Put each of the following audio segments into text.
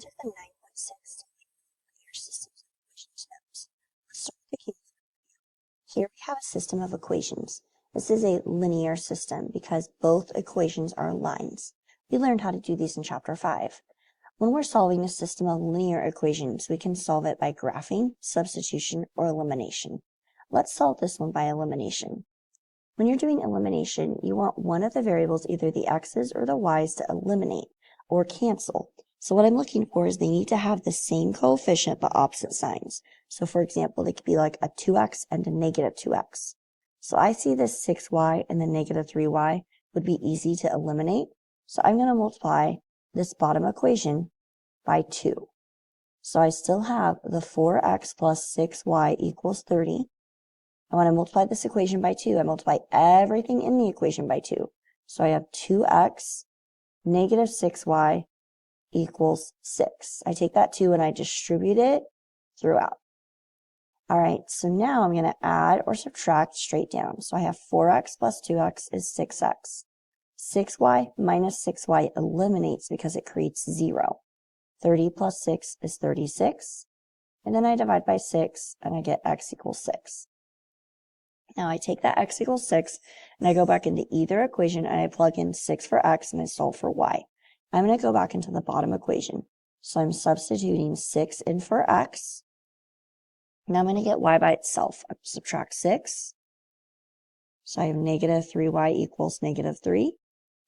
To the 9.6 linear systems of equations notes. Let's start with the case. Here we have a system of equations. This is a linear system because both equations are lines. We learned how to do these in chapter 5. When we're solving a system of linear equations, we can solve it by graphing, substitution, or elimination. Let's solve this one by elimination. When you're doing elimination, you want one of the variables, either the x's or the y's, to eliminate or cancel. So what I'm looking for is they need to have the same coefficient but opposite signs. So for example, they could be like a 2x and a negative 2x. So I see this 6y and the negative 3y would be easy to eliminate. So I'm going to multiply this bottom equation by 2. So I still have the 4x plus 6y equals 30. And when I multiply this equation by 2, I multiply everything in the equation by 2. So I have 2x negative 6y equals 6. I take that 2 and I distribute it throughout. All right, so now I'm going to add or subtract straight down. So I have 4x plus 2x is 6x. 6y minus 6y eliminates because it creates 0. 30 plus 6 is 36. And then I divide by 6 and I get x equals 6. Now I take that x equals 6 and I go back into either equation and I plug in 6 for x and I solve for y. I'm going to go back into the bottom equation. So I'm substituting 6 in for x. Now I'm going to get y by itself. I subtract 6. So I have negative 3y equals negative 3.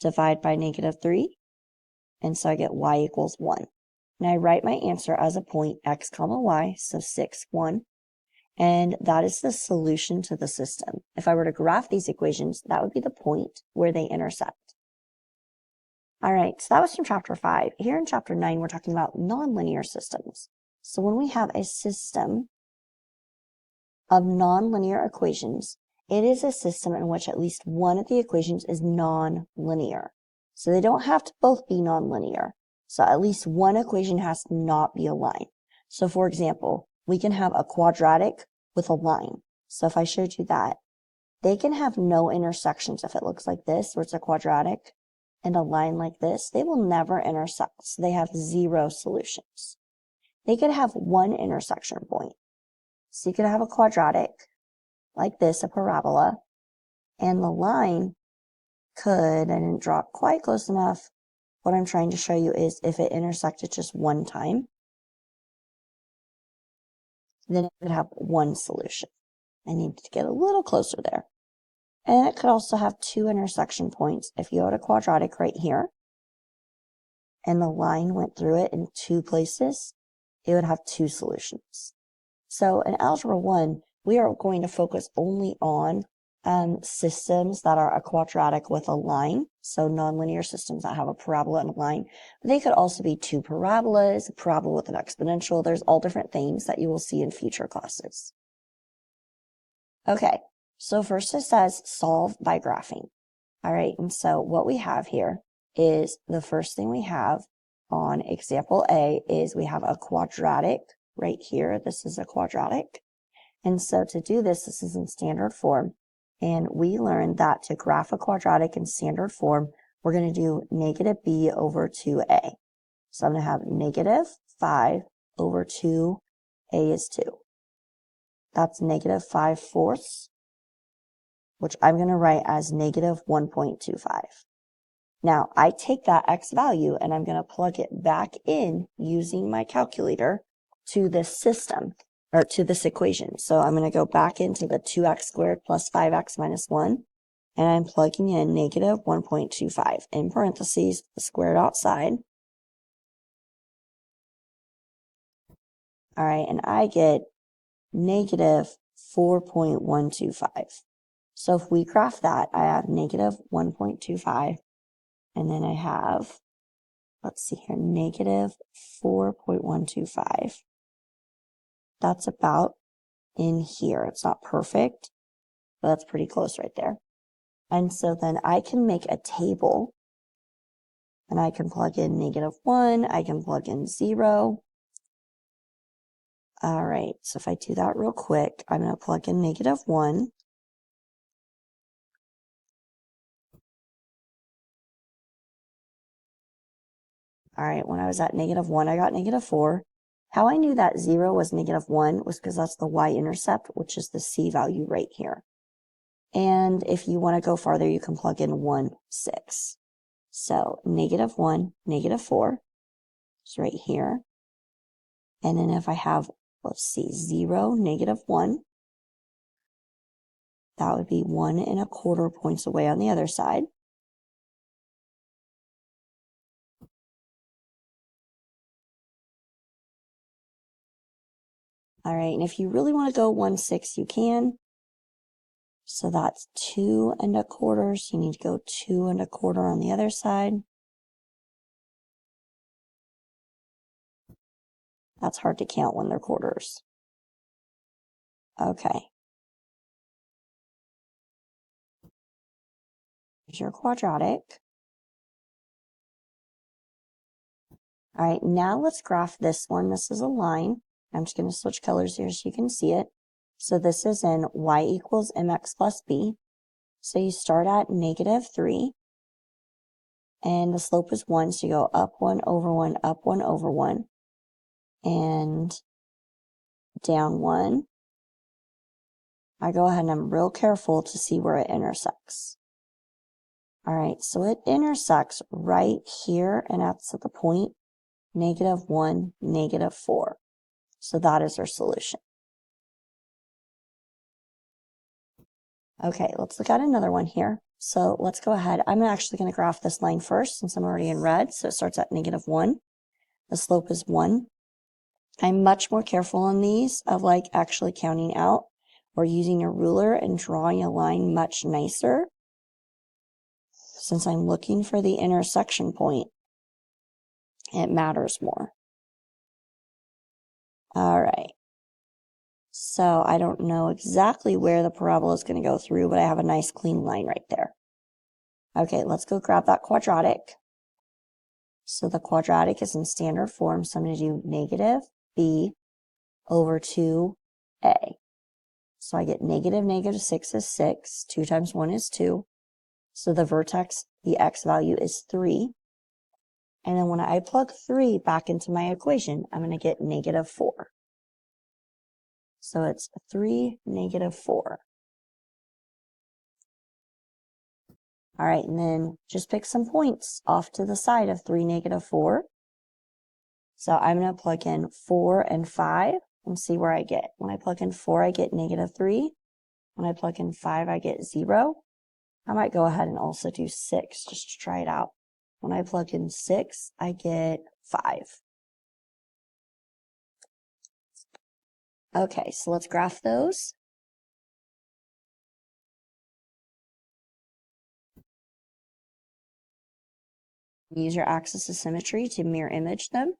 Divide by negative 3. And so I get y equals 1. Now I write my answer as a point x comma y, so 6, 1. And that is the solution to the system. If I were to graph these equations, that would be the point where they intersect. All right, so that was from chapter 5. Here in chapter 9, we're talking about nonlinear systems. So when we have a system of nonlinear equations, it is a system in which at least one of the equations is nonlinear. So they don't have to both be nonlinear. So at least one equation has to not be a line. So for example, we can have a quadratic with a line. So if I showed you that, they can have no intersections. If it looks like this, where it's a quadratic and a line like this, they will never intersect. So they have 0 solutions. They could have one intersection point. So you could have a quadratic like this, a parabola, and the line could, I didn't draw quite close enough. What I'm trying to show you is if it intersected just one time, then it would have one solution. I need to get a little closer there. And it could also have 2 intersection points. If you had a quadratic right here, and the line went through it in 2 places, it would have 2 solutions. So in Algebra 1, we are going to focus only on systems that are a quadratic with a line, so nonlinear systems that have a parabola and a line. But they could also be 2 parabolas, a parabola with an exponential. There's all different things that you will see in future classes. Okay, so first it says solve by graphing. All right, and so what we have here is the first thing we have on example A is we have a quadratic right here. This is a quadratic. And so to do this, this is in standard form. And we learned that to graph a quadratic in standard form, we're going to do negative b over 2a. So I'm going to have negative 5 over 2a is 2. That's negative 5/4, which I'm going to write as negative 1.25. Now, I take that x value and I'm going to plug it back in using my calculator to this system, or to this equation. So I'm going to go back into the 2x squared plus 5x minus 1, and I'm plugging in negative 1.25. In parentheses, the squared outside. All right, and I get negative 4.125. So if we graph that, I have negative 1.25, and then I have, let's see here, negative 4.125. That's about in here. It's not perfect, but that's pretty close right there. And so then I can make a table, and I can plug in negative 1, I can plug in 0. All right, so if I do that real quick, I'm going to plug in negative 1. All right, when I was at -1, I got -4. How I knew that 0 was -1 was because that's the y-intercept, which is the c value right here. And if you want to go farther, you can plug in 1, 6. So -1, -4 is right here. And then if I have, let's see, 0, -1, that would be 1¼ points away on the other side. All right, and if you really want to go 1, 6, you can. So that's 2¼ so you need to go 2¼ on the other side. That's hard to count when they're quarters. Okay. Here's your quadratic. All right, now let's graph this one. This is a line. I'm just going to switch colors here so you can see it. So this is in y equals mx plus b. So you start at -3, and the slope is 1, so you go up 1 over 1, up 1 over 1, and down 1. I go ahead and I'm real careful to see where it intersects. All right, so it intersects right here, and that's at the point -1, -4. So that is our solution. Okay, let's look at another one here. So let's go ahead. I'm actually going to graph this line first since I'm already in red. So it starts at -1. The slope is 1. I'm much more careful on these of like actually counting out or using a ruler and drawing a line much nicer since I'm looking for the intersection point. It matters more. All right. So I don't know exactly where the parabola is going to go through, but I have a nice clean line right there. Okay, let's go grab that quadratic. So the quadratic is in standard form, so I'm going to do -b over 2a. So I get -6 is 6, 2 times 1 is 2. So the vertex, the x value is 3. And then when I plug 3 back into my equation, I'm going to get -4. So it's 3, -4. All right, and then just pick some points off to the side of 3, -4. So I'm going to plug in 4 and 5 and see where I get. When I plug in 4, I get -3. When I plug in 5, I get 0. I might go ahead and also do 6 just to try it out. When I plug in 6, I get 5. Okay, so let's graph those. Use your axis of symmetry to mirror image them.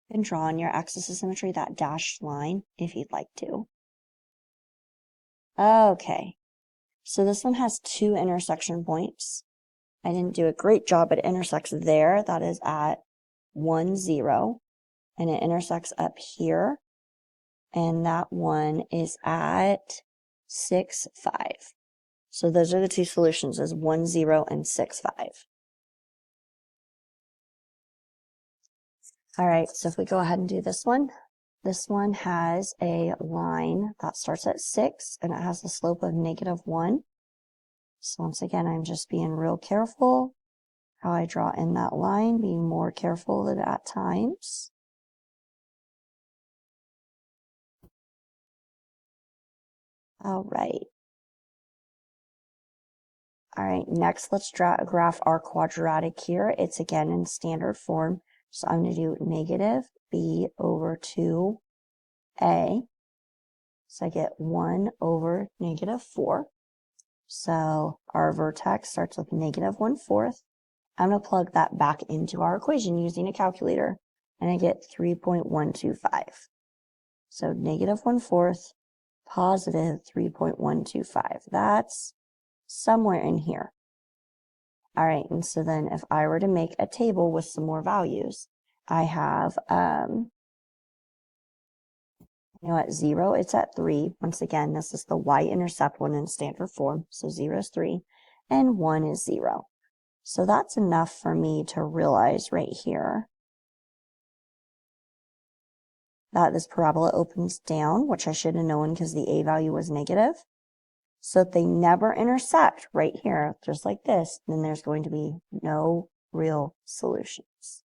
And draw on your axis of symmetry that dashed line if you'd like to. Okay, so this one has 2 intersection points. I didn't do a great job, but it intersects there. That is at 1, 0. And it intersects up here. And that one is at 6, 5. So those are the two solutions, is 1, 0 and 6, 5. All right, so if we go ahead and do this one has a line that starts at 6 and it has a slope of -1. So once again, I'm just being real careful how I draw in that line, being more careful than at times. All right. All right, next let's graph our quadratic here. It's again in standard form. So I'm going to do -b over 2a. So I get 1 over -4. So our vertex starts with -1/4. I'm going to plug that back into our equation using a calculator, and I get 3.125. So -1/4, positive 3.125. That's somewhere in here. All right, and so then if I were to make a table with some more values, I have, at 0, it's at 3. Once again, this is the y-intercept one in standard form, so 0 is 3. and 1 is 0. So that's enough for me to realize right here that this parabola opens down, which I should have known because the a value was negative. So if they never intersect right here, just like this, then there's going to be no real solutions.